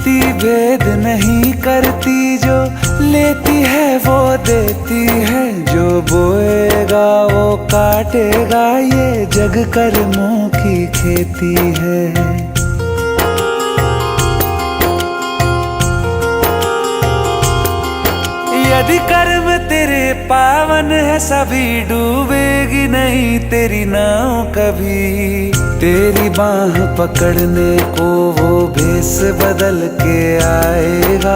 नीति भेद नहीं करती, जो लेती है वो देती है, जो बोएगा वो काटेगा, ये जग कर्मों की खेती है। यदि कर्म तेरे पावन है, सभी डूबेगी नहीं तेरी नाव कभी। तेरी बाह पकड़ने को वो भेष बदल के आएगा।